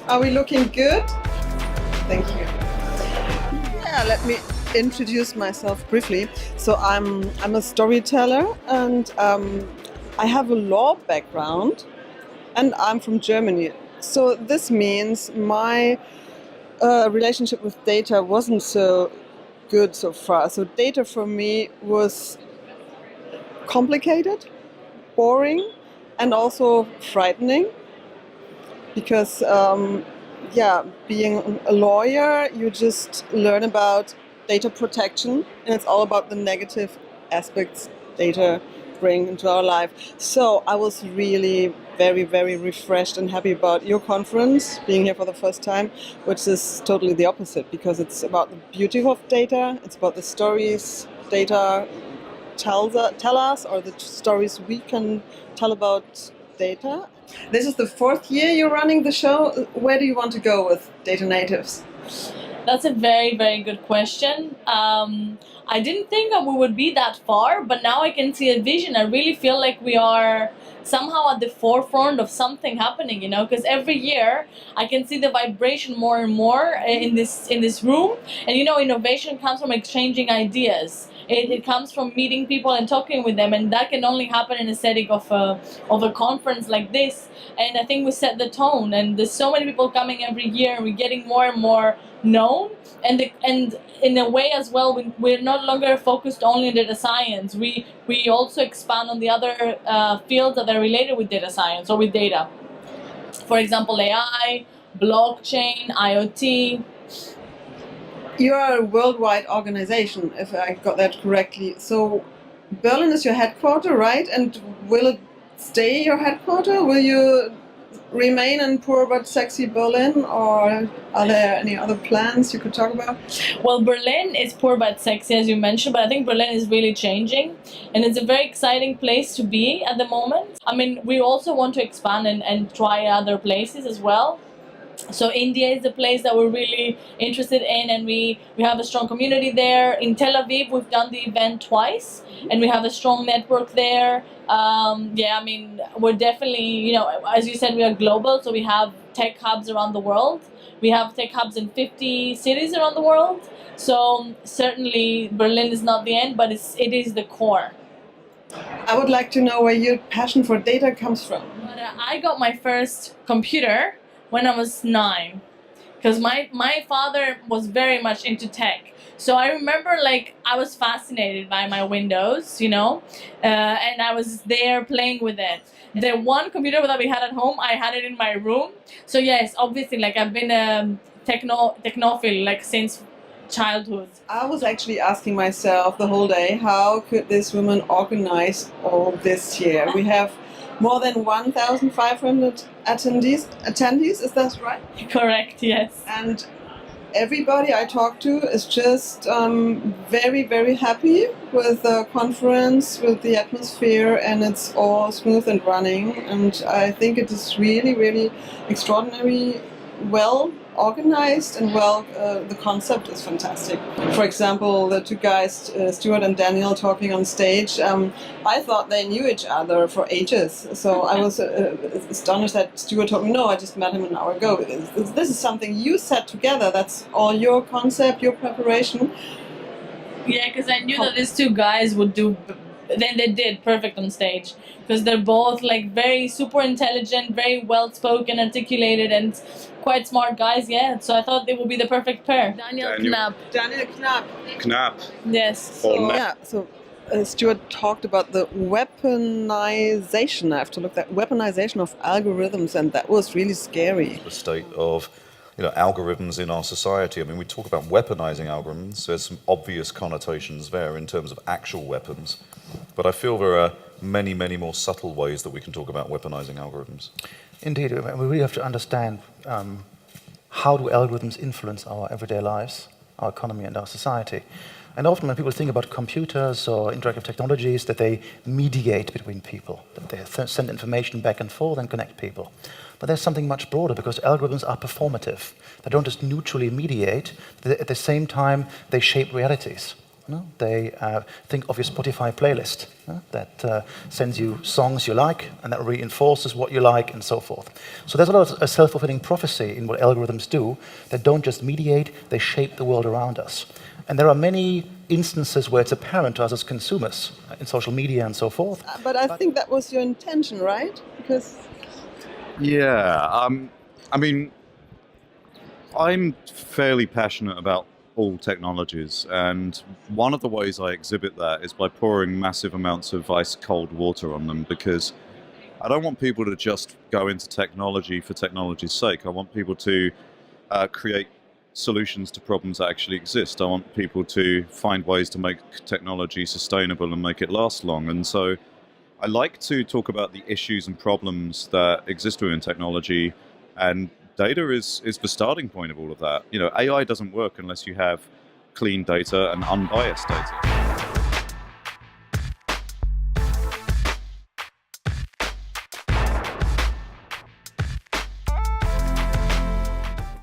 Are we looking good? Thank you. Yeah, let me introduce myself briefly. So I'm a storyteller, and I have a law background, and I'm from Germany. So this means my relationship with data wasn't so good so far. So data for me was complicated, boring, and also frightening because yeah, being a lawyer, you just learn about data protection, and it's all about the negative aspects data bring into our life. So I was really very, very refreshed and happy about your conference, being here for the first time, which is totally the opposite because it's about the beauty of data, it's about the stories data tell us, or the stories we can tell about data. This is the fourth year you're running the show. Where do you want to go with data natives? That's a very, very good question. I didn't think that we would be that far, but now I can see a vision. I really feel like we are somehow at the forefront of something happening, you know, because every year I can see the vibration more and more in this room. And you know, innovation comes from exchanging ideas. It comes from meeting people and talking with them, and that can only happen in a setting of a conference like this. And I think we set the tone, and there's so many people coming every year, and we're getting more and more known, and in a way as well, we're no longer focused only on data science. We also expand on the other fields that are related with data science or with data. For example, AI, blockchain, IoT. You're a worldwide organization, if I got that correctly. So Berlin is your headquarter, right? And will it stay your headquarter? Will you remain in poor but sexy Berlin, or are there any other plans you could talk about? Well, Berlin is poor but sexy, as you mentioned, but I think Berlin is really changing, and it's a very exciting place to be at the moment. I mean, we also want to expand and try other places as well. So India is the place that we're really interested in, and we have a strong community there. In Tel Aviv, we've done the event twice, and we have a strong network there. Yeah, I mean, we're definitely, you know, as you said, we are global, so we have tech hubs around the world. We have tech hubs in 50 cities around the world. So certainly Berlin is not the end, but it is the core. I would like to know where your passion for data comes from. But, I got my first computer when I was 9, because my father was very much into tech. So I remember, like, I was fascinated by my Windows, you know, and I was there playing with it. The one computer that we had at home, I had it in my room. So yes, obviously, like, I've been a technophile, like, since childhood. I was actually asking myself the whole day, how could this woman organize all this here? We have more than 1,500 attendees, is that right? Correct, yes. And everybody I talk to is just very, very happy with the conference, with the atmosphere, and it's all smooth and running. And I think it is really, really extraordinary, well organized, and the concept is fantastic. For example, the two guys, Stewart and Daniel, talking on stage, I thought they knew each other for ages. So I was astonished that Stewart told me, no, I just met him an hour ago. This is something you set together. That's all your concept, your preparation. Yeah, because I knew that these two guys would do, then they did perfect on stage, because they're both, like, very super intelligent, very well spoken, articulated, and quite smart guys. Yeah, so I thought they would be the perfect pair. Daniel Knapp. Daniel Knapp. Knapp. Yes. So, yeah, so Stewart talked about the weaponization. I have to look that weaponization of algorithms, and that was really scary. The state of, you know, algorithms in our society. I mean, we talk about weaponizing algorithms. There's some obvious connotations there in terms of actual weapons, but I feel there are many, many more subtle ways that we can talk about weaponizing algorithms. Indeed, we really have to understand how do algorithms influence our everyday lives, our economy, and our society. And often when people think about computers or interactive technologies, that they mediate between people, that they send information back and forth and connect people. But there's something much broader, because algorithms are performative. They don't just neutrally mediate, at the same time they shape realities. No? They think of your Spotify playlist that sends you songs you like and that reinforces what you like and so forth. So there's a lot of self-fulfilling prophecy in what algorithms do that don't just mediate, they shape the world around us. And there are many instances where it's apparent to us as consumers in social media and so forth. But I think that was your intention, right? Because Yeah, I mean, I'm fairly passionate about all technologies, and one of the ways I exhibit that is by pouring massive amounts of ice cold water on them, because I don't want people to just go into technology for technology's sake. I want people to create solutions to problems that actually exist. I want people to find ways to make technology sustainable and make it last long. And so I like to talk about the issues and problems that exist within technology, and data is the starting point of all of that. You know, AI doesn't work unless you have clean data and unbiased data.